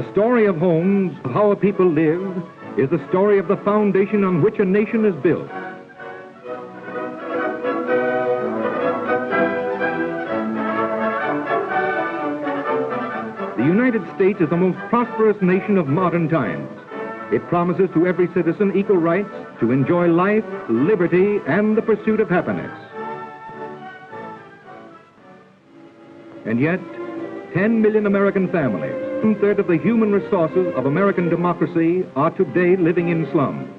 The story of homes, of how a people live, is the story of the foundation on which a nation is built. The United States is the most prosperous nation of modern times. It promises to every citizen equal rights to enjoy life, liberty, and the pursuit of happiness. And yet, 10 million American families, one-third of the human resources of American democracy, are today living in slums.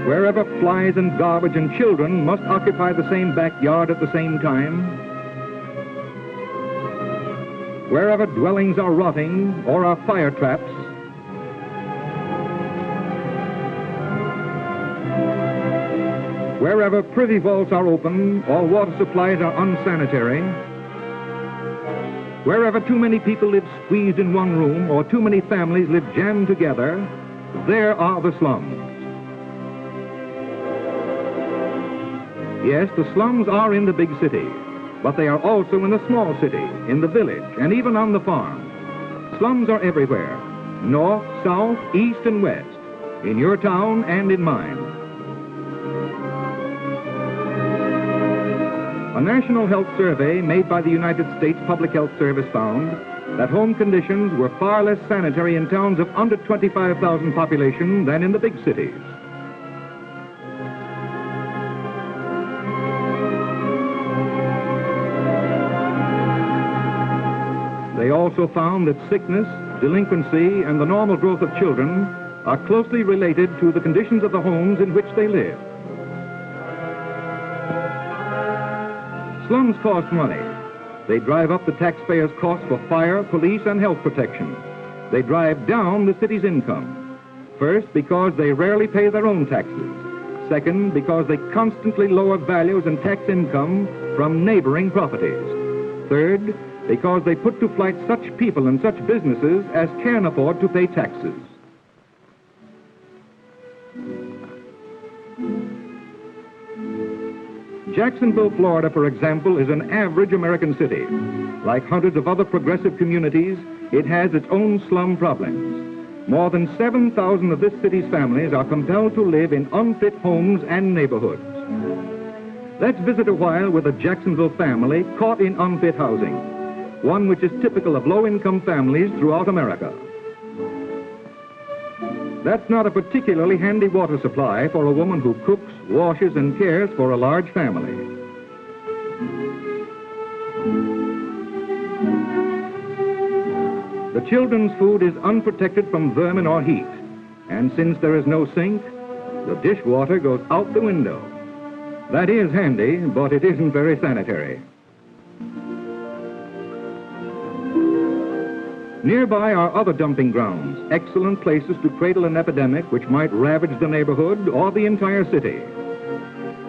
Wherever flies and garbage and children must occupy the same backyard at the same time, wherever dwellings are rotting or are fire traps, wherever privy vaults are open or water supplies are unsanitary, wherever too many people live squeezed in one room or too many families live jammed together, there are the slums. Yes, the slums are in the big city, but they are also in the small city, in the village, and even on the farm. Slums are everywhere, north, south, east, and west, in your town and in mine. A national health survey made by the United States Public Health Service found that home conditions were far less sanitary in towns of under 25,000 population than in the big cities. They also found that sickness, delinquency, and the normal growth of children are closely related to the conditions of the homes in which they live. Slums cost money. They drive up the taxpayers' costs for fire, police, and health protection. They drive down the city's income. First, because they rarely pay their own taxes. Second, because they constantly lower values and tax income from neighboring properties. Third, because they put to flight such people and such businesses as can afford to pay taxes. Jacksonville, Florida, for example, is an average American city. Like hundreds of other progressive communities, it has its own slum problems. More than 7,000 of this city's families are compelled to live in unfit homes and neighborhoods. Let's visit a while with a Jacksonville family caught in unfit housing, one which is typical of low-income families throughout America. That's not a particularly handy water supply for a woman who cooks, washes, and cares for a large family. The children's food is unprotected from vermin or heat, and since there is no sink, the dishwater goes out the window. That is handy, but it isn't very sanitary. Nearby are other dumping grounds, excellent places to cradle an epidemic which might ravage the neighborhood or the entire city.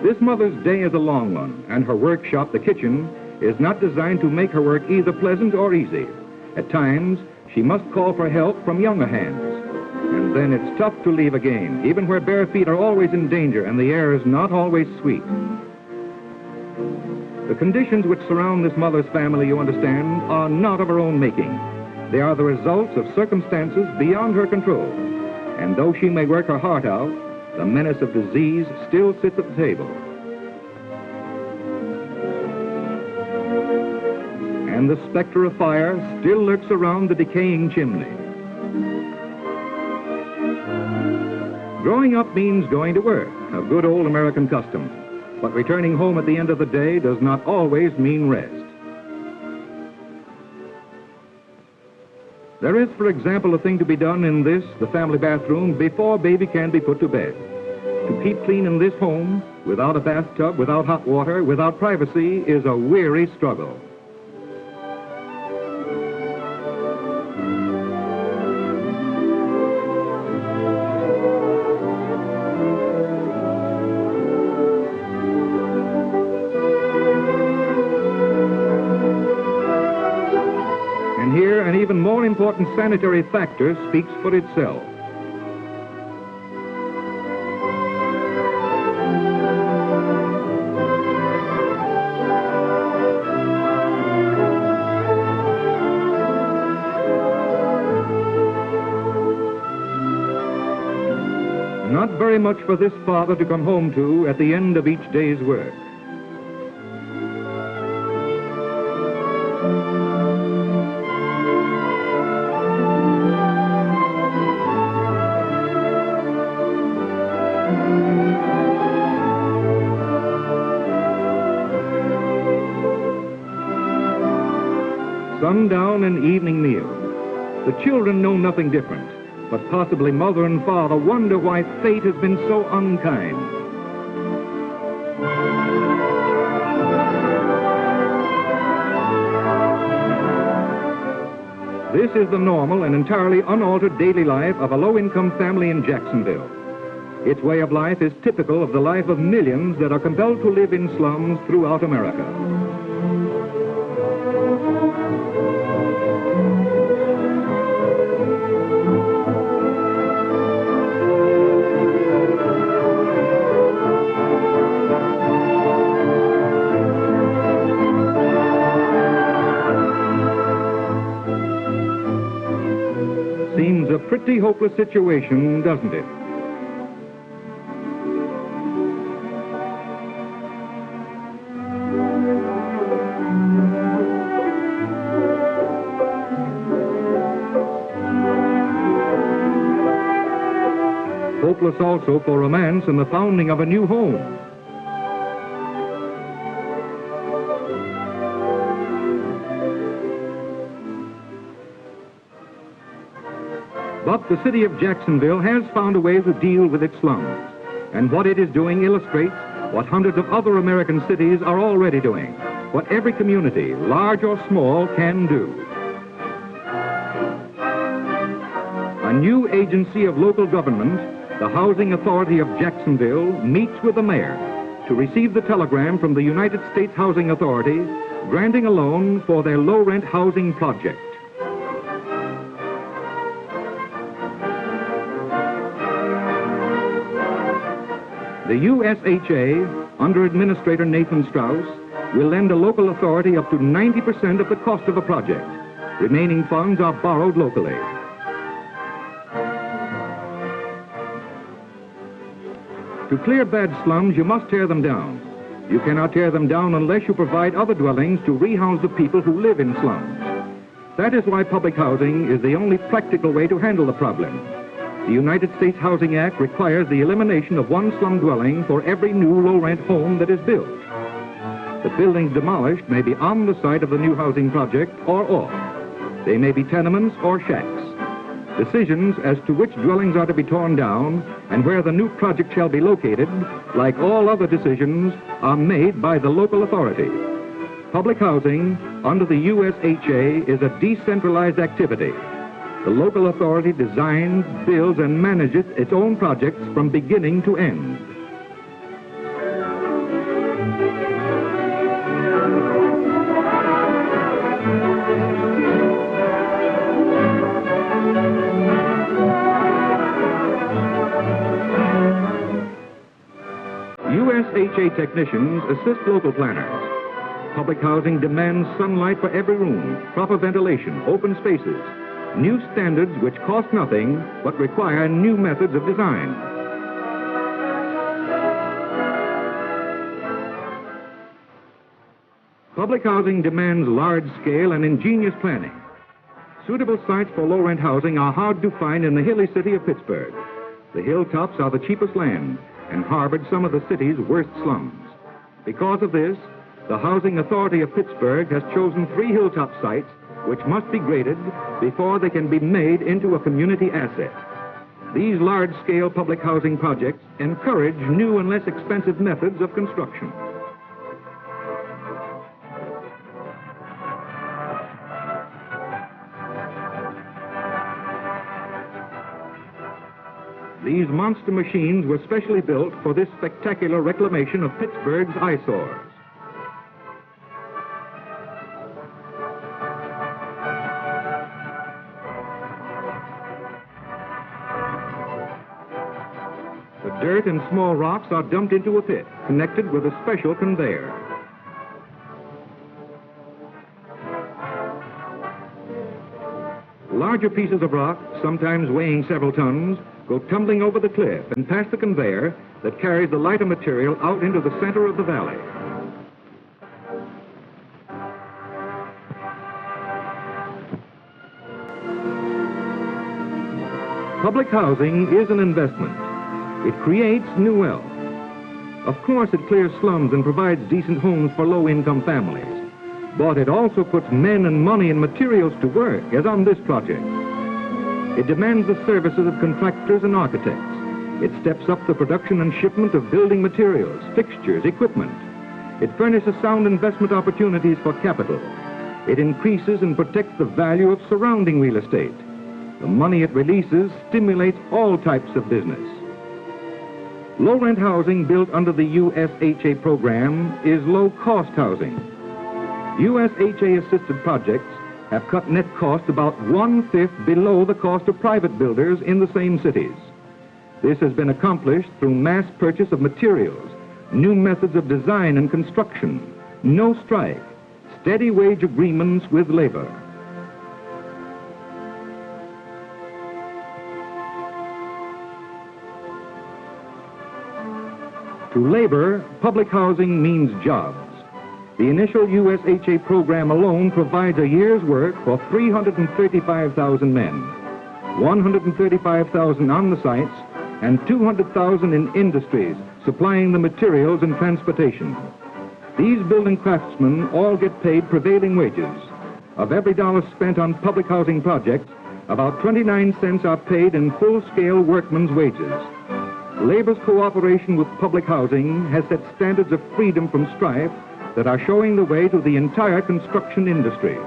This mother's day is a long one, and her workshop, the kitchen, is not designed to make her work either pleasant or easy. At times, she must call for help from younger hands. And then it's tough to leave a game, even where bare feet are always in danger and the air is not always sweet. The conditions which surround this mother's family, you understand, are not of her own making. They are the results of circumstances beyond her control. And though she may work her heart out, the menace of disease still sits at the table. And the specter of fire still lurks around the decaying chimney. Growing up means going to work, a good old American custom. But returning home at the end of the day does not always mean rest. There is, for example, a thing to be done in this, the family bathroom, before baby can be put to bed. To keep clean in this home, without a bathtub, without hot water, without privacy, is a weary struggle. Here, an even more important sanitary factor speaks for itself. Not very much for this father to come home to at the end of each day's work. Sundown and evening meal. The children know nothing different, but possibly mother and father wonder why fate has been so unkind. This is the normal and entirely unaltered daily life of a low-income family in Jacksonville. Its way of life is typical of the life of millions that are compelled to live in slums throughout America. Seems a pretty hopeless situation, doesn't it? Hopeless also for romance and the founding of a new home. But the city of Jacksonville has found a way to deal with its slums, and what it is doing illustrates what hundreds of other American cities are already doing, what every community, large or small, can do. A new agency of local government, the Housing Authority of Jacksonville, meets with the mayor to receive the telegram from the United States Housing Authority granting a loan for their low-rent housing project. The USHA, under Administrator Nathan Strauss, will lend a local authority up to 90% of the cost of a project. Remaining funds are borrowed locally. To clear bad slums, you must tear them down. You cannot tear them down unless you provide other dwellings to rehouse the people who live in slums. That is why public housing is the only practical way to handle the problem. The United States Housing Act requires the elimination of one slum dwelling for every new low-rent home that is built. The buildings demolished may be on the site of the new housing project or off. They may be tenements or shacks. Decisions as to which dwellings are to be torn down and where the new project shall be located, like all other decisions, are made by the local authority. Public housing under the USHA is a decentralized activity. The local authority designs, builds, and manages its own projects from beginning to end. USHA technicians assist local planners. Public housing demands sunlight for every room, proper ventilation, open spaces, new standards which cost nothing but require new methods of design. Public housing demands large-scale and ingenious planning. Suitable sites for low-rent housing are hard to find in the hilly city of Pittsburgh. The hilltops are the cheapest land and harbored some of the city's worst slums. Because of this, the Housing Authority of Pittsburgh has chosen 3 hilltop sites which must be graded before they can be made into a community asset. These large-scale public housing projects encourage new and less expensive methods of construction. These monster machines were specially built for this spectacular reclamation of Pittsburgh's eyesores. The dirt and small rocks are dumped into a pit, connected with a special conveyor. Larger pieces of rock, sometimes weighing several tons, go tumbling over the cliff and past the conveyor that carries the lighter material out into the center of the valley. Public housing is an investment. It creates new wealth. Of course, it clears slums and provides decent homes for low-income families. But it also puts men and money and materials to work, as on this project. It demands the services of contractors and architects. It steps up the production and shipment of building materials, fixtures, equipment. It furnishes sound investment opportunities for capital. It increases and protects the value of surrounding real estate. The money it releases stimulates all types of business. Low-rent housing built under the USHA program is low-cost housing. USHA-assisted projects have cut net cost about 1/5 below the cost of private builders in the same cities. This has been accomplished through mass purchase of materials, new methods of design and construction, no strike, steady wage agreements with labor. To labor, public housing means jobs. The initial USHA program alone provides a year's work for 335,000 men, 135,000 on the sites, and 200,000 in industries supplying the materials and transportation. These building craftsmen all get paid prevailing wages. Of every dollar spent on public housing projects, about 29 cents are paid in full-scale workmen's wages. Labor's cooperation with public housing has set standards of freedom from strife that are showing the way to the entire construction industry.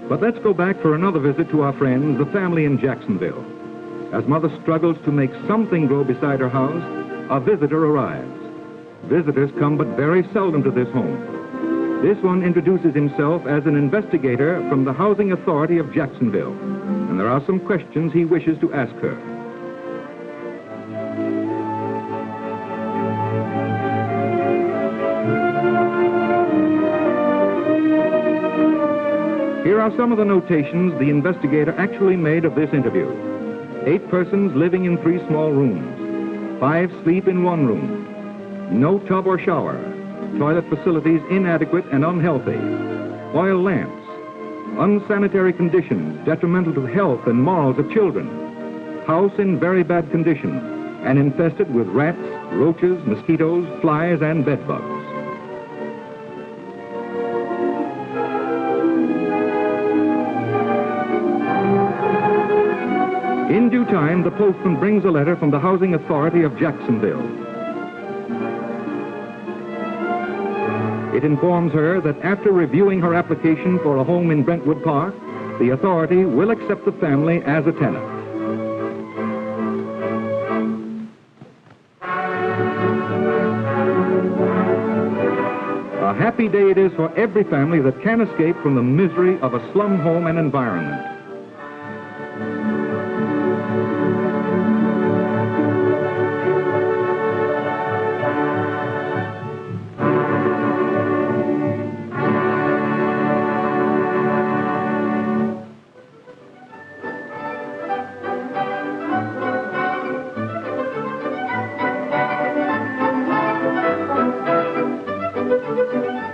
But let's go back for another visit to our friends, the family in Jacksonville. As Mother struggles to make something grow beside her house, a visitor arrives. Visitors come but very seldom to this home. This one introduces himself as an investigator from the Housing Authority of Jacksonville, and there are some questions he wishes to ask her. Here are some of the notations the investigator actually made of this interview. 8 persons living in 3 small rooms. 5 sleep in 1 room. No tub or shower. Toilet facilities inadequate and unhealthy. Oil lamps. Unsanitary conditions detrimental to health and morals of children. House in very bad condition and infested with rats, roaches, mosquitoes, flies, and bed bugs. In due time, the postman brings a letter from the Housing Authority of Jacksonville. It informs her that after reviewing her application for a home in Brentwood Park, the authority will accept the family as a tenant. A happy day it is for every family that can escape from the misery of a slum home and environment.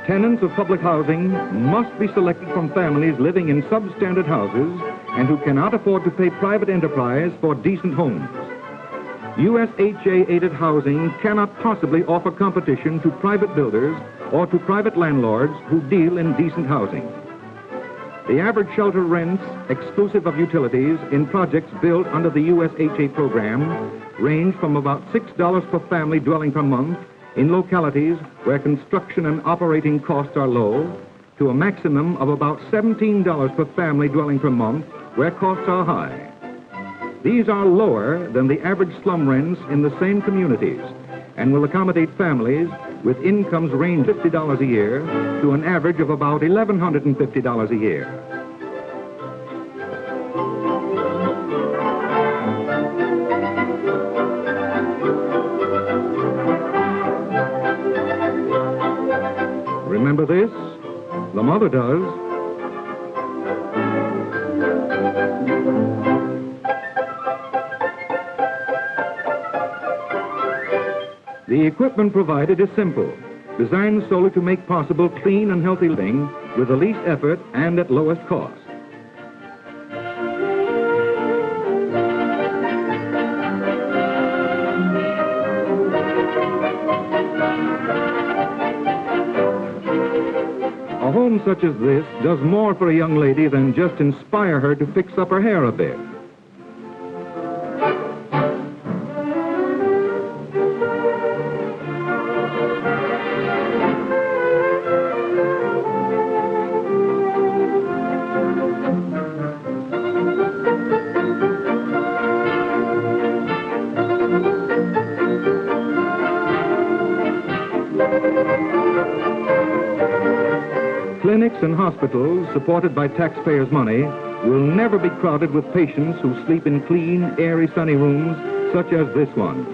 Tenants of public housing must be selected from families living in substandard houses and who cannot afford to pay private enterprise for decent homes. USHA-aided housing cannot possibly offer competition to private builders or to private landlords who deal in decent housing. The average shelter rents, exclusive of utilities, in projects built under the USHA program range from about $6 per family dwelling per month in localities where construction and operating costs are low, to a maximum of about $17 per family dwelling per month where costs are high. These are lower than the average slum rents in the same communities and will accommodate families with incomes range $50 a year to an average of about $1,150 a year. Remember this? The mother does. The equipment provided is simple, designed solely to make possible clean and healthy living with the least effort and at lowest cost. A home such as this does more for a young lady than just inspire her to fix up her hair a bit. Clinics and hospitals, supported by taxpayers' money, will never be crowded with patients who sleep in clean, airy, sunny rooms such as this one.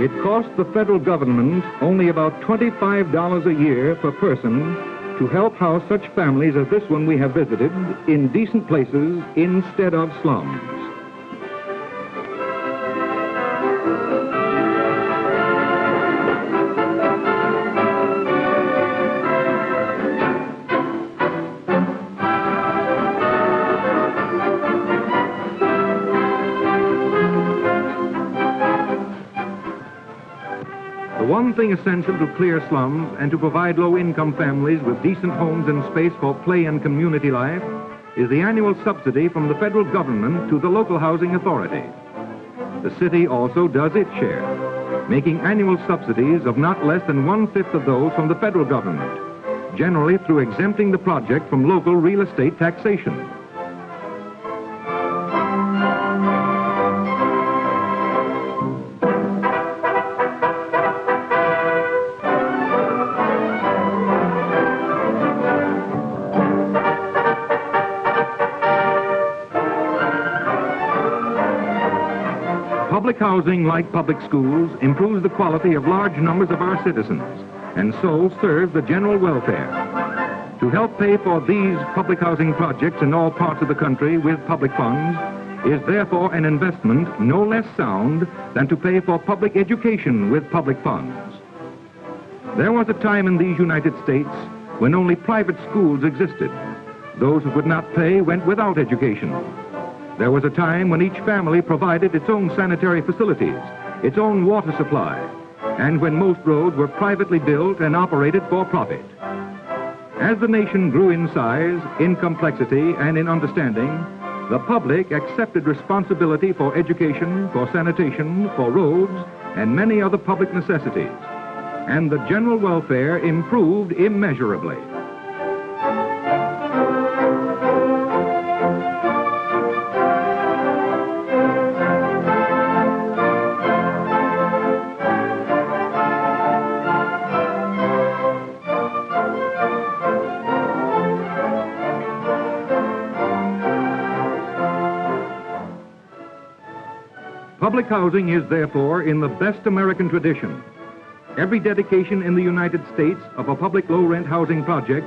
It costs the federal government only about $25 a year per person to help house such families as this one we have visited in decent places instead of slums. The one thing essential to clear slums and to provide low-income families with decent homes and space for play and community life is the annual subsidy from the federal government to the local housing authority. The city also does its share, making annual subsidies of not less than 1/5 of those from the federal government, generally through exempting the project from local real estate taxation. Public housing, like public schools, improves the quality of large numbers of our citizens and so serves the general welfare. To help pay for these public housing projects in all parts of the country with public funds is therefore an investment no less sound than to pay for public education with public funds. There was a time in these United States when only private schools existed. Those who could not pay went without education. There was a time when each family provided its own sanitary facilities, its own water supply, and when most roads were privately built and operated for profit. As the nation grew in size, in complexity, and in understanding, the public accepted responsibility for education, for sanitation, for roads, and many other public necessities, and the general welfare improved immeasurably. Public housing is therefore in the best American tradition. Every dedication in the United States of a public low-rent housing project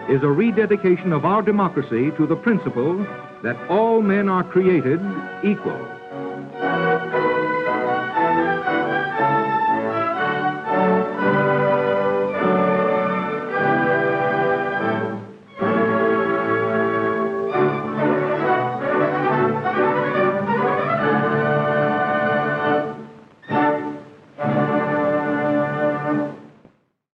is a rededication of our democracy to the principle that all men are created equal.